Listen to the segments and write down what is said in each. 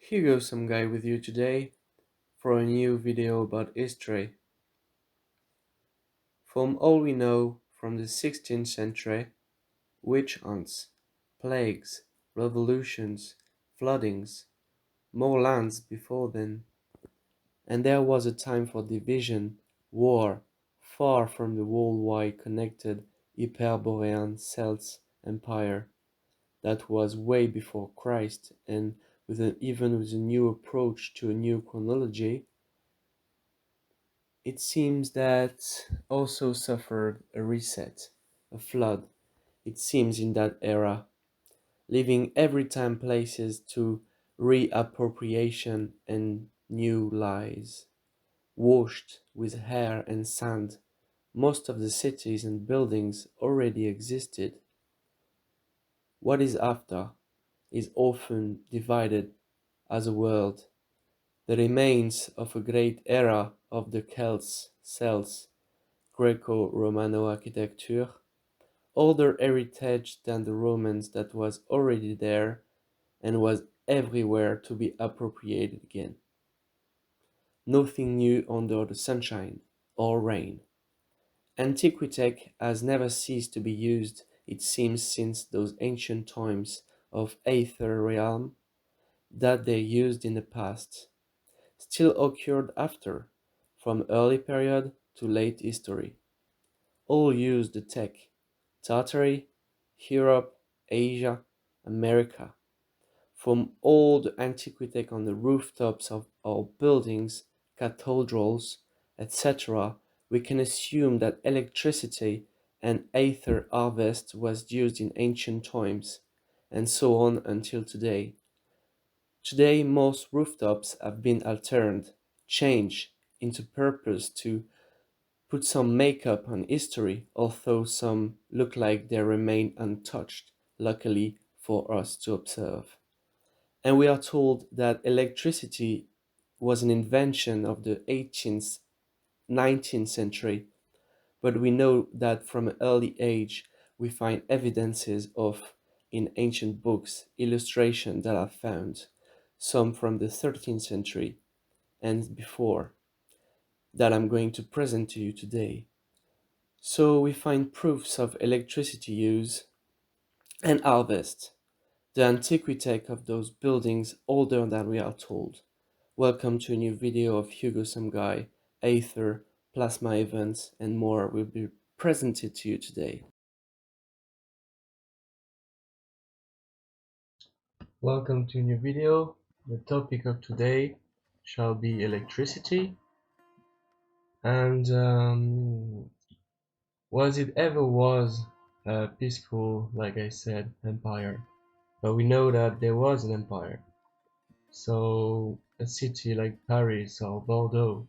Hugo, some guy with you today for a new video about history. From all we know from the 16th century, witch hunts, plagues, revolutions, floodings, more lands before then, and there was a time for division, war, far from the worldwide connected hyperborean Celt Empire that was way before Christ, and even with a new approach to a new chronology. It seems that also suffered a reset, a flood, it seems, in that era, leaving every time places to reappropriation and new lies. Washed with hair and sand, most of the cities and buildings already existed. What is after is often divided as a world, the remains of a great era of the Celts, Celts, Greco Romano architecture, older heritage than the Romans that was already there and was everywhere to be appropriated again. Nothing new under the sunshine or rain. Antiquitech has never ceased to be used, it seems, since those ancient times of Aether realm that they used in the past, still occurred after, from early period to late history. All used the tech, Tartary, Europe, Asia, America. From old antiquity on the rooftops of our buildings, cathedrals, etc., we can assume that electricity and aether harvest was used in ancient times, and so on until today. Today, most rooftops have been altered, changed into purpose to put some makeup on history, although some look like they remain untouched, luckily for us to observe. And we are told that electricity was an invention of the 18th, 19th century, but we know that from an early age we find evidences of, in ancient books, illustrations that are found, some from the 13th century and before, that I'm going to present to you today. So we find proofs of electricity use and harvest, the antiquity of those buildings older than we are told. Welcome to a new video of Hugo Some Guy, Aether, plasma events, and more will be presented to you today. Welcome to a new video. The topic of today shall be electricity. And was it ever was a peaceful, like I said, empire? But we know that there was an empire. So a city like Paris or Bordeaux.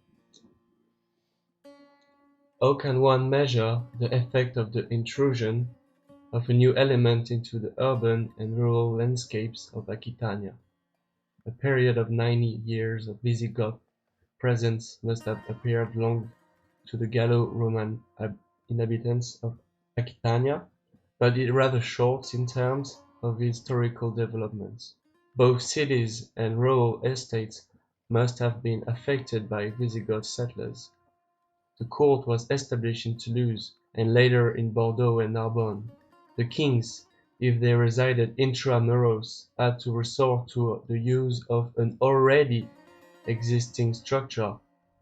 How can one measure the effect of the intrusion of a new element into the urban and rural landscapes of Aquitania? A period of 90 years of Visigoth presence must have appeared long to the Gallo-Roman inhabitants of Aquitania, but it rather short in terms of historical developments. Both cities and rural estates must have been affected by Visigoth settlers. The court was established in Toulouse and later in Bordeaux and Narbonne. The kings, if they resided intramuros, had to resort to the use of an already existing structure,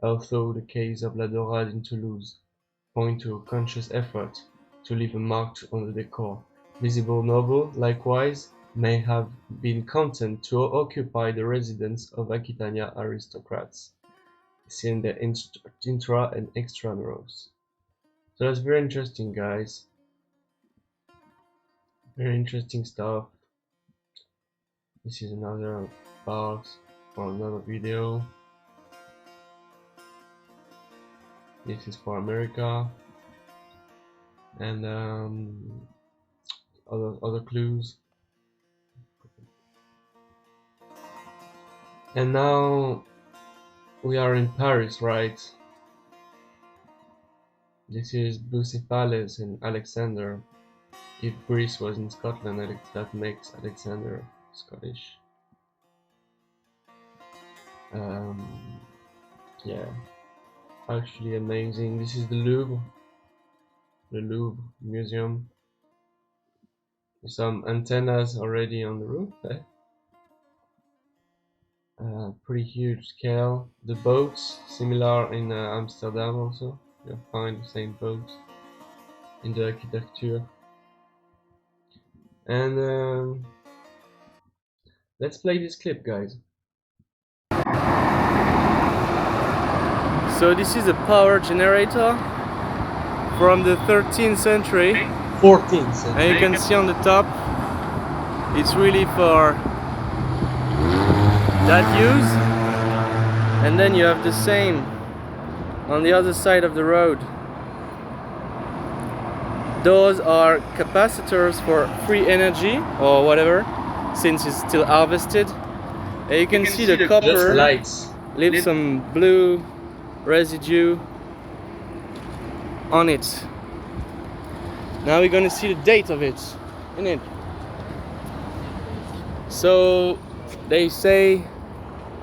although the case of La Dorade in Toulouse point to a conscious effort to leave a mark on the decor. Visible noble, likewise, may have been content to occupy the residence of Aquitania aristocrats, seen the intra and extramuros. So that's very interesting, guys. Very interesting stuff. This is another part for another video. This is for America, and other clues. And now we are in Paris, right? This is Bucephalus and Alexander. If Greece was in Scotland, that makes Alexander Scottish. Yeah, actually amazing. This is the Louvre Museum. Some antennas already on the roof. Pretty huge scale. The boats, similar in Amsterdam also. You'll find the same boats in the architecture. And let's play this clip, guys. So this is a power generator from the 13th century. 14th century. And you can see on the top, it's really for that use. And then you have the same on the other side of the road. Those are capacitors for free energy or whatever, since it's still harvested. And you can see the copper leave some blue residue on it. Now we're gonna see the date of it in it. So they say,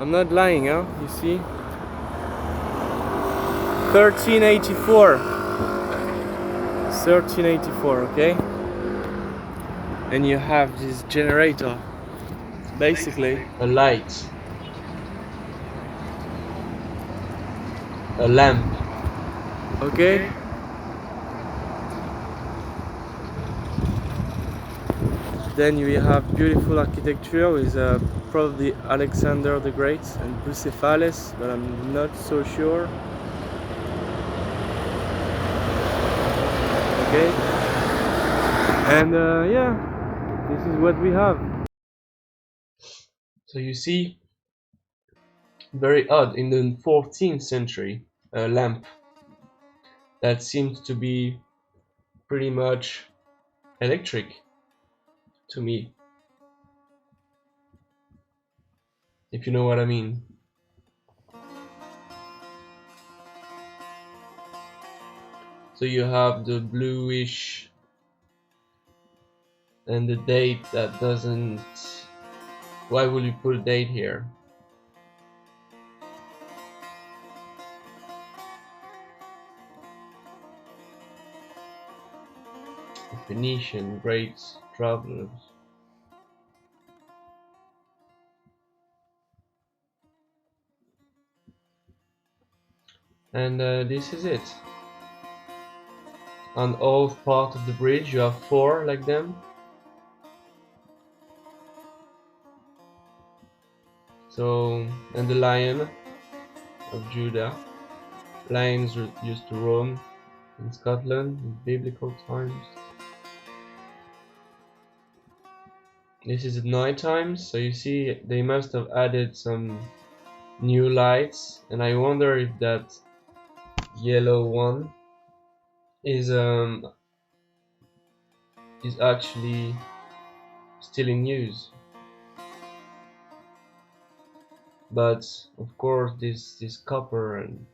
I'm not lying, huh? You see, 1384. 1384, okay? And you have this generator, basically a light, a lamp, okay? Then you have beautiful architecture with probably Alexander the Great and Bucephalus, but I'm not so sure. Okay, and yeah, this is what we have. So you see, very odd, in the 14th century, a lamp that seems to be pretty much electric to me, if you know what I mean. So you have the bluish and the date that doesn't. Why would you put a date here? The Phoenician great travelers. And this is it. On all part of the bridge you have 4 like them. So, and the Lion of Judah. Lions used to roam in Scotland in biblical times. This is at night time, so you see they must have added some new lights, and I wonder if that yellow one is actually still in use. But of course this copper, and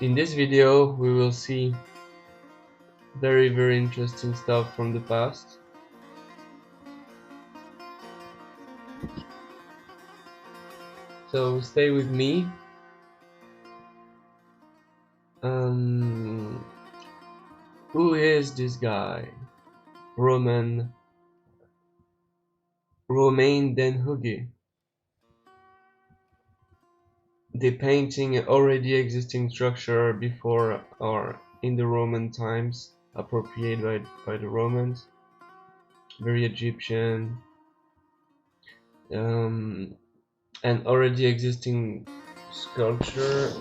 in this video we will see very interesting stuff from the past. So stay with me. Who is this guy? Romain den Hooge. The painting already existing structure before or in the Roman times, appropriated by the Romans. Very Egyptian. And already existing sculpture.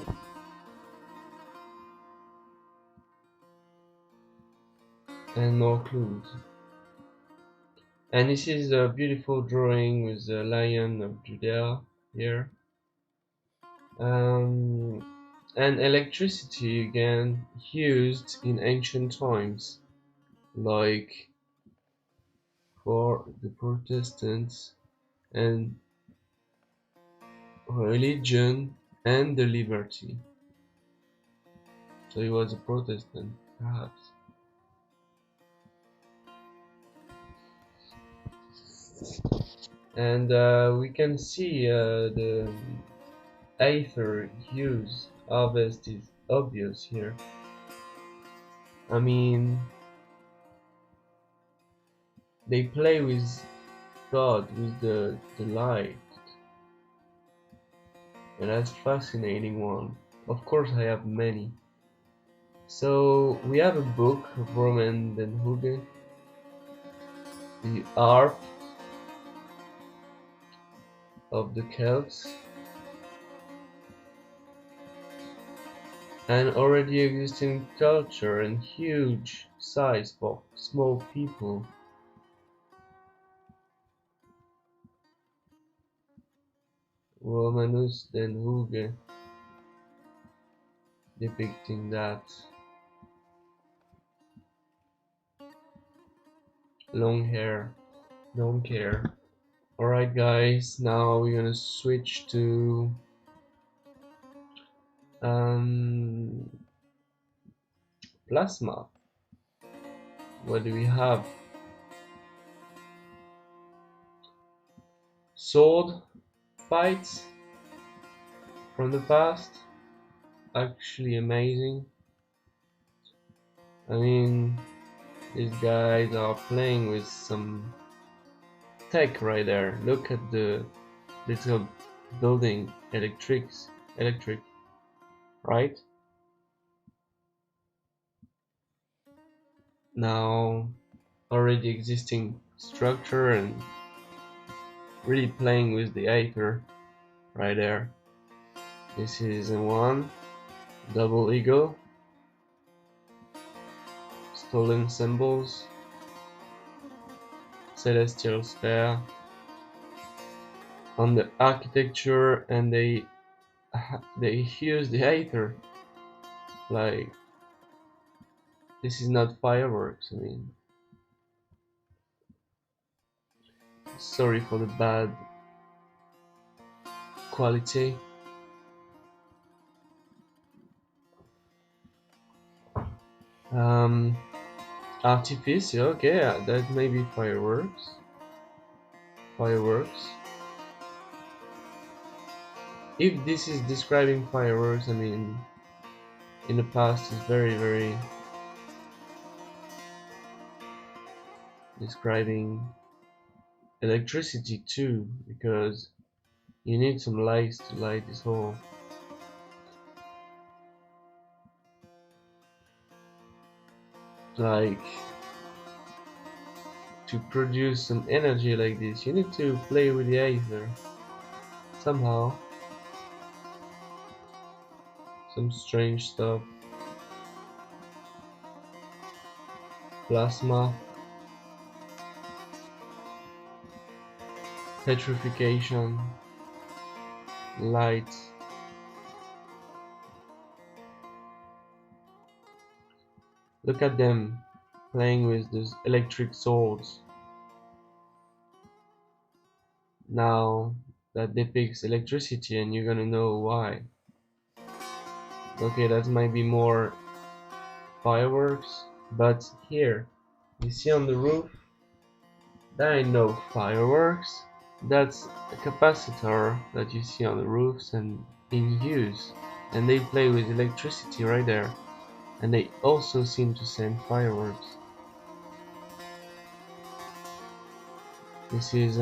And more clues. And this is a beautiful drawing with the Lion of Judah here. And electricity again used in ancient times, like for the Protestants and religion and the liberty. So he was a Protestant, perhaps. And we can see the Aether use harvest is obvious here. I mean, they play with God, with the light, and that's fascinating one. Of course, I have many. So we have a book of Roman den Hugge, the harp of the Celts, an already existing culture and huge size for small people. Romanus den Hugge depicting that. Long hair, don't care. Alright guys, now we're gonna switch to plasma. What do we have? Sword fights from the past, actually amazing. I mean, these guys are playing with some tech right there. Look at the little building, electric, right? Now, already existing structure and really playing with the Aether right there. This is a one, double eagle, stolen symbols, celestial sphere, on the architecture, and they use the Aether. Like, this is not fireworks, I mean. Sorry for the bad quality. Artificial, okay, that may be fireworks. If this is describing fireworks, I mean, in the past is very describing electricity too, because you need some lights to light this whole. Like, to produce some energy like this, you need to play with the Aether somehow. Some strange stuff. Plasma, petrification, light. Look at them playing with those electric swords. Now that depicts electricity, and you're gonna know why. Okay, that might be more fireworks, but here, you see on the roof, that ain't no fireworks. That's a capacitor that you see on the roofs and in use, and they play with electricity right there, and they also seem to send fireworks. This is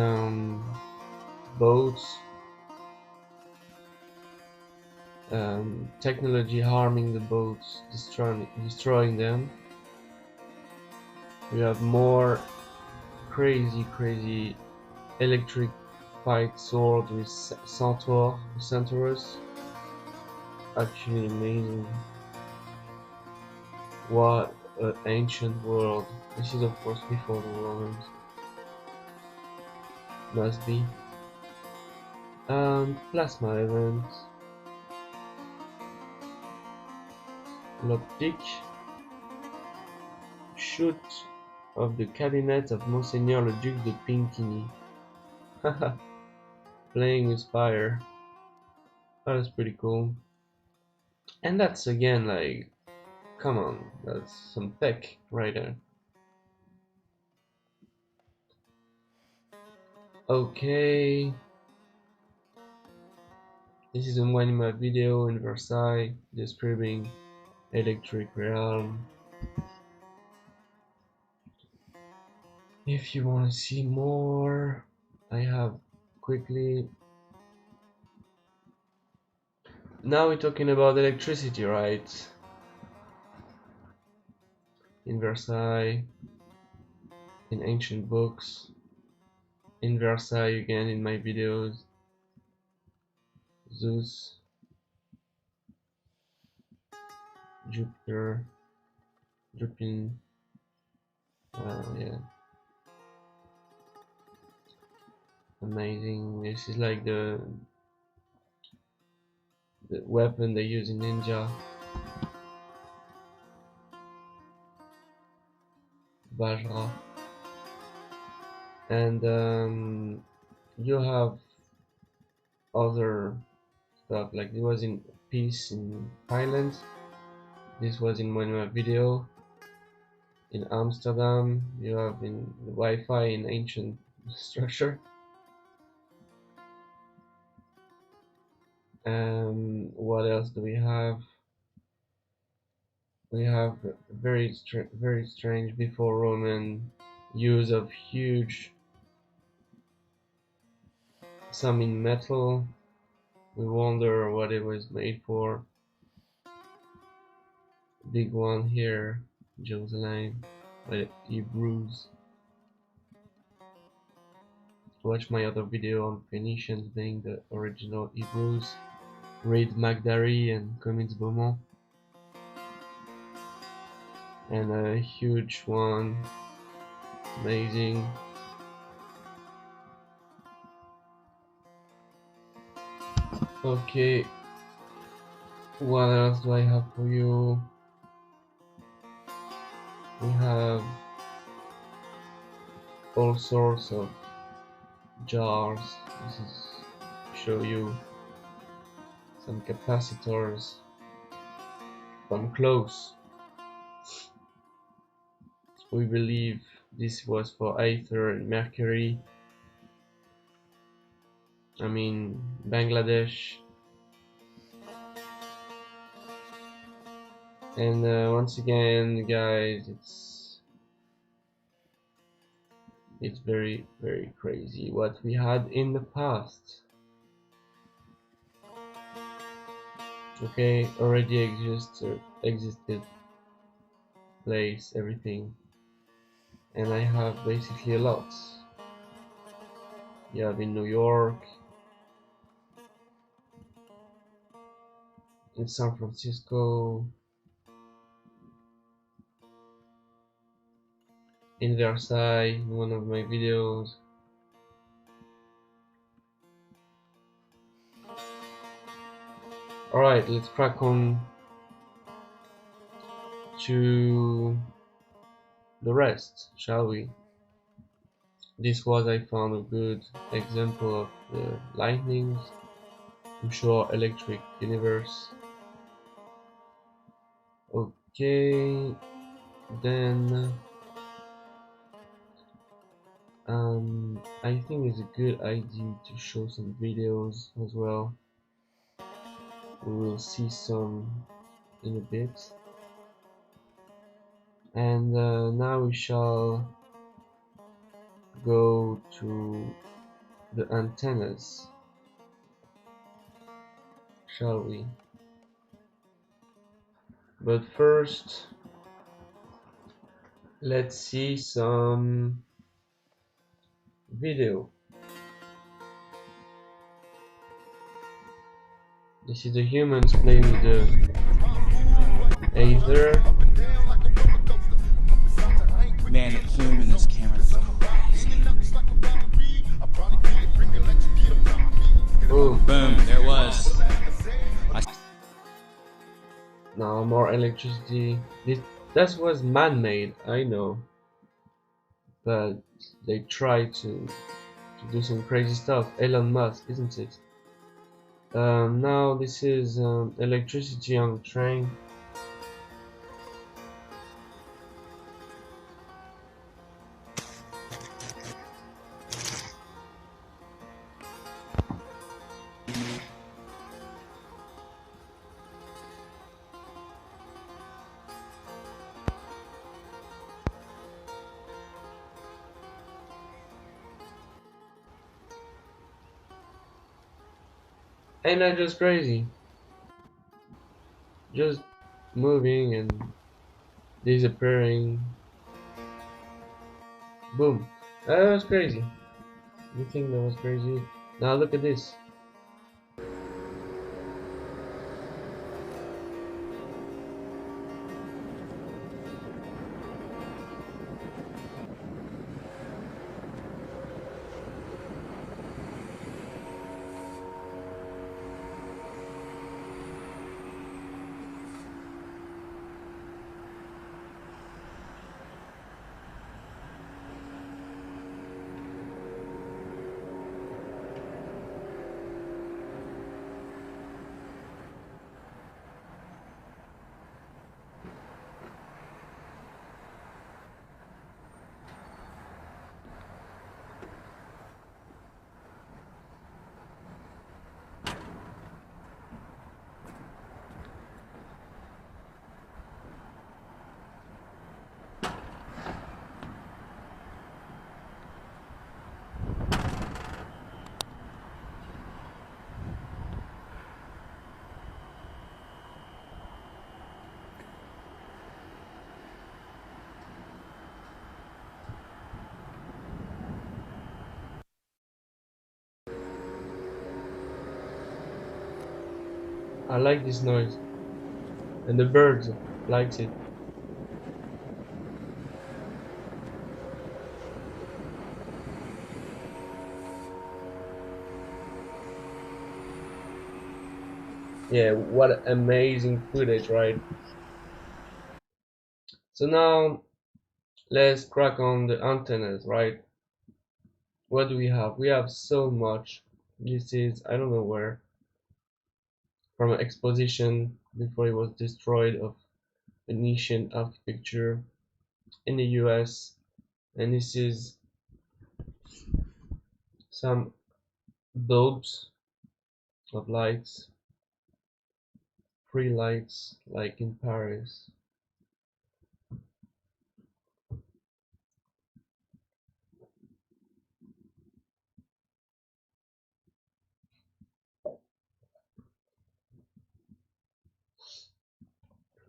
boats, technology harming the boats, destroying them. We have more crazy electric fight sword with centaurs. Actually amazing. What an ancient world. This is of course before the Romans. Must be. Plasma event. L'optique. Shoot of the cabinet of Monseigneur le Duc de Pinkini. Haha. Playing with fire. That is pretty cool. And that's again like, come on, that's some tech right there. Okay, this is a one-minute video in Versailles describing electric realm. If you want to see more, I have quickly. Now we're talking about electricity, right? In Versailles, in ancient books, in Versailles again in my videos. Zeus, Jupiter, Jupin, yeah, amazing. This is like the weapon they use in ninja. Vajra. And you have other stuff, like it was in Peace in Thailand, this was in one video. In Amsterdam you have in the Wi-Fi in ancient structure. What else do we have? We have very strange before Roman use of huge, some in metal. We wonder what it was made for. Big one here, Jerusalem, by Hebrews. Watch my other video on Phoenicians being the original Hebrews. Read Magdari and Commits Beaumont. And a huge one, amazing. Okay, what else do I have for you? We have all sorts of jars. This is to show you some capacitors from close. We believe this was for Aether and Mercury. I mean Bangladesh. And once again, guys, it's very crazy what we had in the past. Okay, already existed place, everything, and I have basically a lot. You have in New York, in San Francisco, in Versailles, in one of my videos. Alright, let's crack on to the rest, shall we? This was, I found, a good example of the lightnings to show our electric universe. Okay, then I think it's a good idea to show some videos as well. We will see some in a bit. And now we shall go to the antennas, shall we? But first, let's see some video. This is the humans playing with the Aether. Man, the zoom in this camera is crazy. Boom. Boom, there it was. Now more electricity. That was man-made, I know, but they try to do some crazy stuff. Elon Musk, isn't it? Now this is electricity on the train. Ain't that just crazy? Just moving and disappearing. Boom. That was crazy. You think that was crazy? Now look at this. I like this noise. And the birds likes it. Yeah, what amazing footage, right? So now let's crack on the antennas, right? What do we have? We have so much. This is, I don't know where, from an exposition before it was destroyed of Venetian architecture in the US. And this is some bulbs of lights, free lights like in Paris.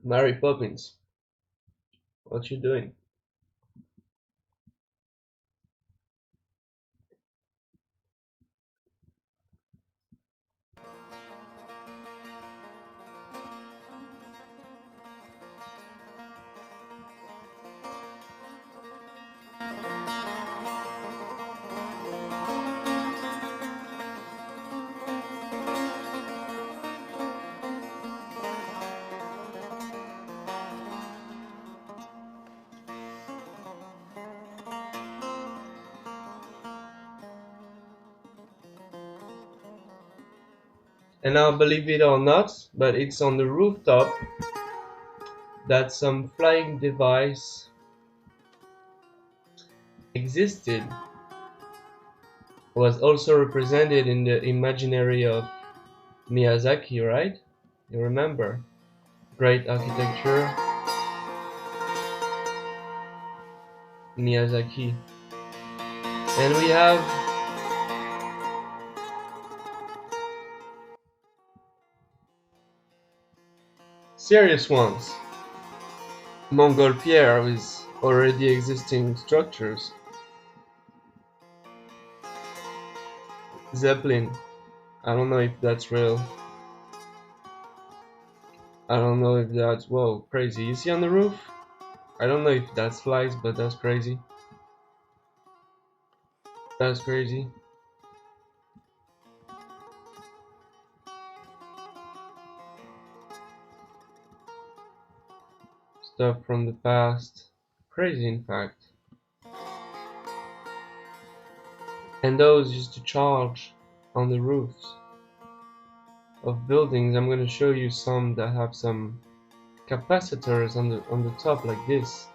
Mary Poppins, what you doing? And now, believe it or not, but it's on the rooftop that some flying device existed, was also represented in the imaginary of Miyazaki, right? You remember? Great architecture, Miyazaki. And we have serious ones. Montgolfier with already existing structures. Zeppelin. I don't know if that's real. I don't know if that's, whoa, crazy. You see on the roof? I don't know if that's flies, but that's crazy. That's crazy. Stuff from the past. Crazy, in fact. And those used to charge on the roofs of buildings. I'm going to show you some that have some capacitors on the top like this.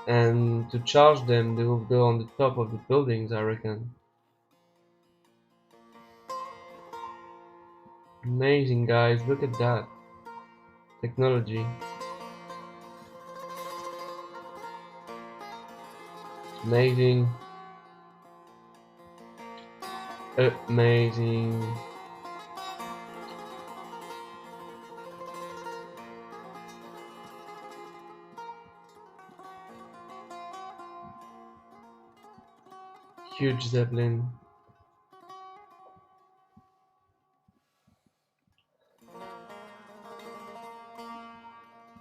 And to charge them, they will go on the top of the buildings, I reckon. Amazing, guys. Look at that technology. Amazing. Amazing. huge zeppelin.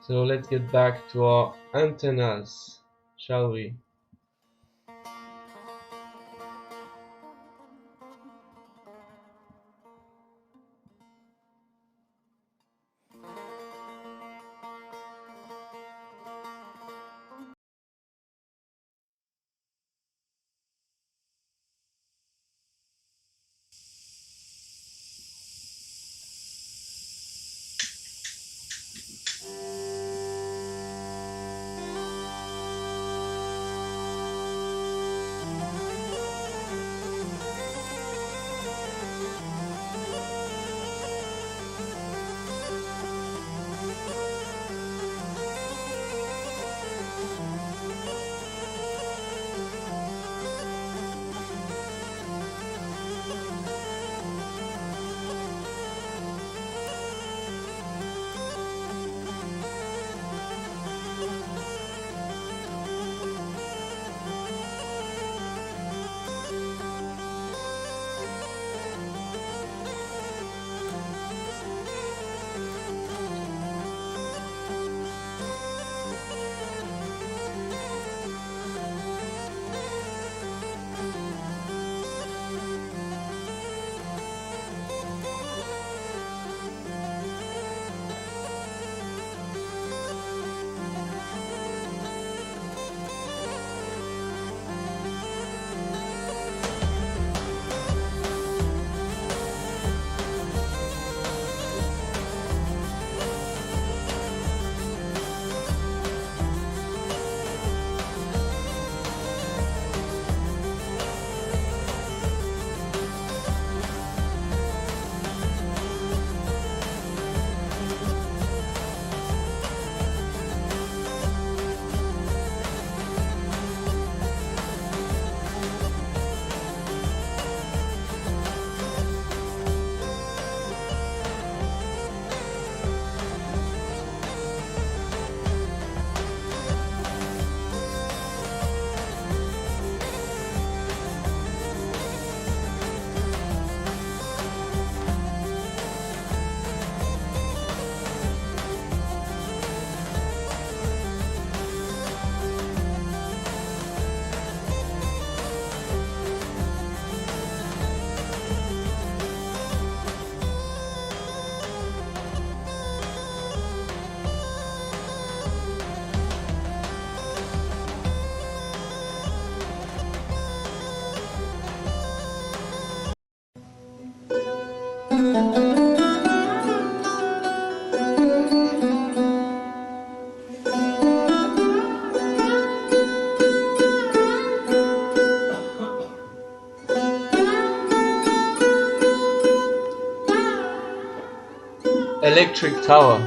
So let's get back to our antennas, shall we? Electric tower.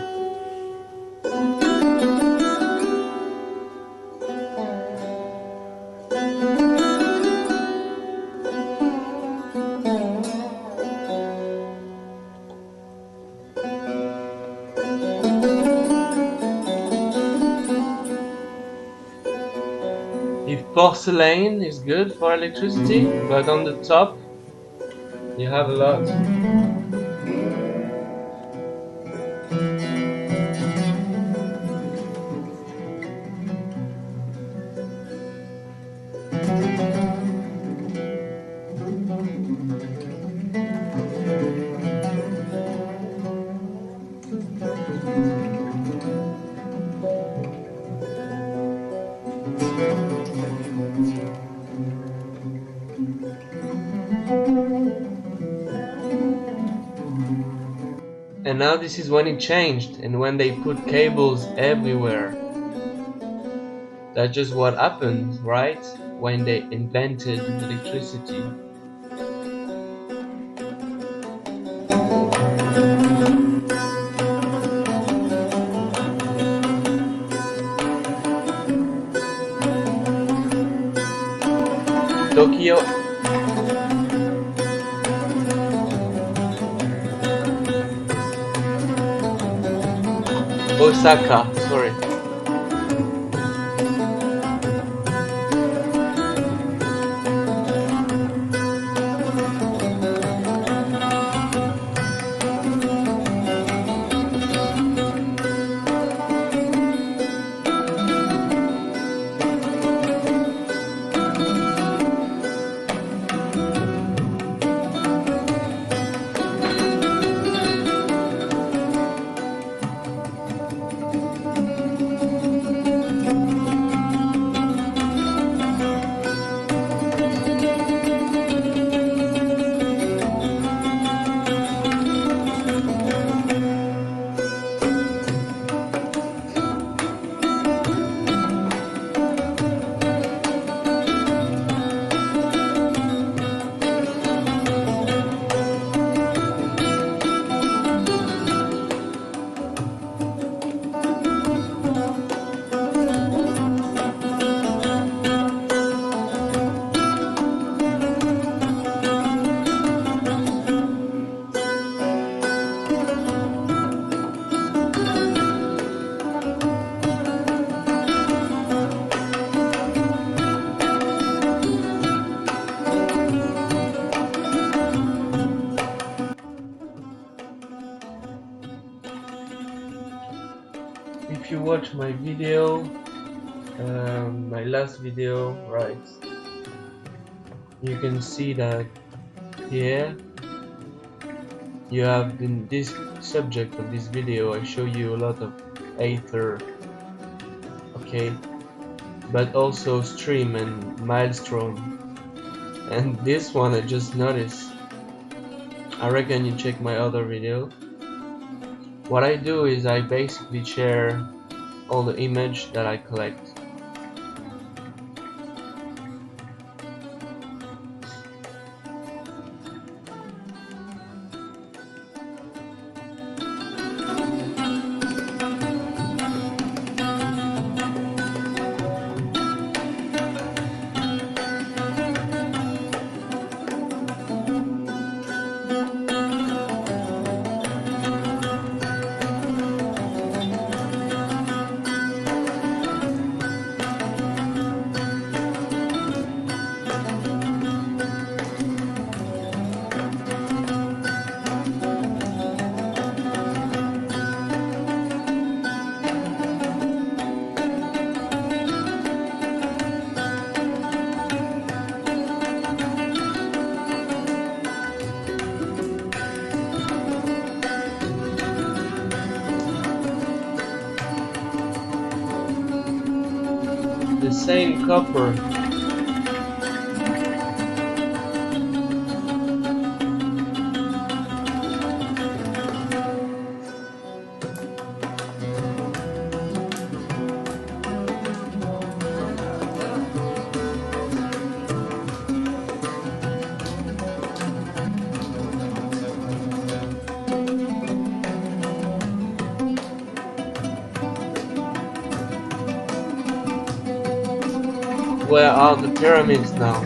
If porcelain is good for electricity, but on the top you have a lot. And now this is when it changed, and when they put cables everywhere. That's just what happened, right? When they invented electricity. Tokyo. Osaka, sorry. you watch my video, my last video, right, you can see that here you have in this subject of this video I show you a lot of Aether, okay, but also stream and maelstrom. And this one I just noticed, I reckon you check my other video. What I do is I basically share all the image that I collect. The same copper. Where are the pyramids now?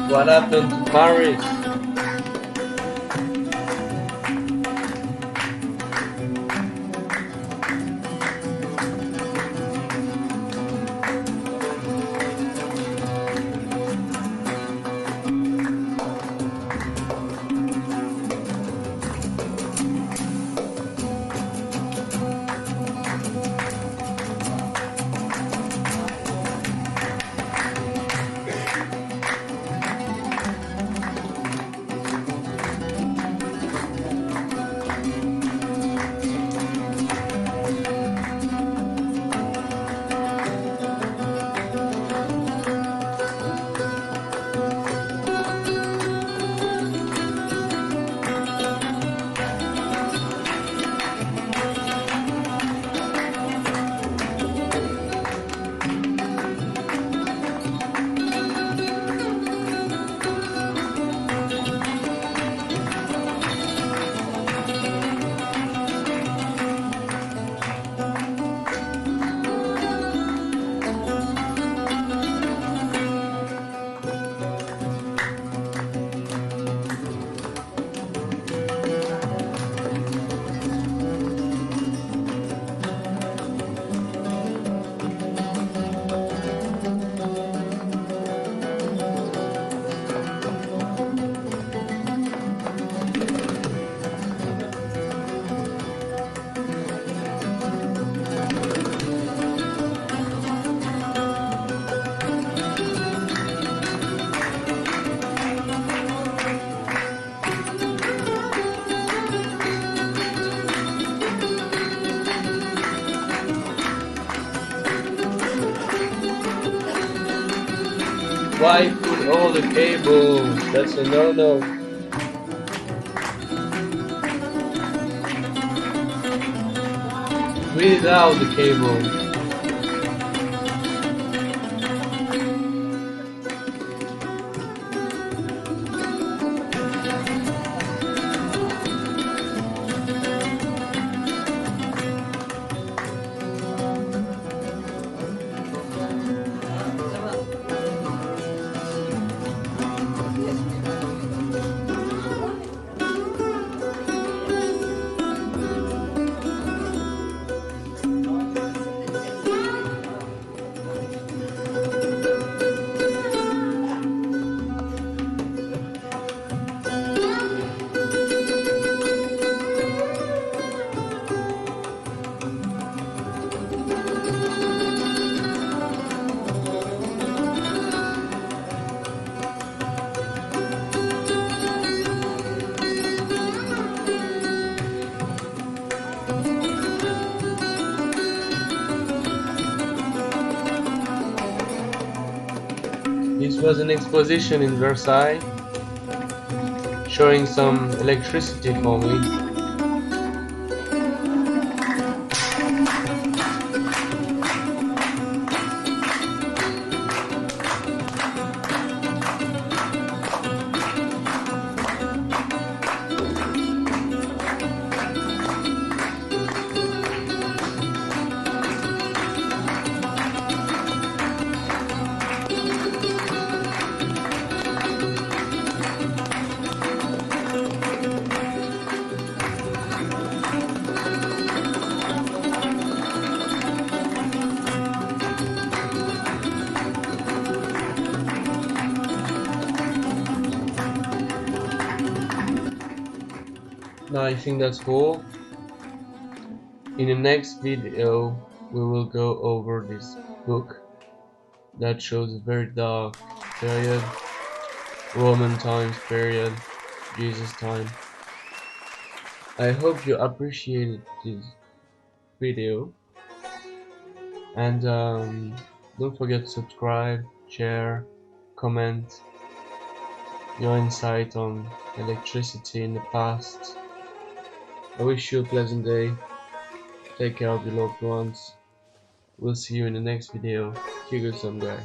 What happened to Paris? Why put all the cable? That's a no-no. Read it out, the cable. This was an exposition in Versailles, showing some electricity for me. Now I think that's all. In the next video we will go over this book that shows a very dark period, Roman times period, Jesus time. I hope you appreciated this video, and don't forget to subscribe, share, comment your insight on electricity in the past. I wish you a pleasant day. Take care of your loved ones. We'll see you in the next video. Kigo some guy.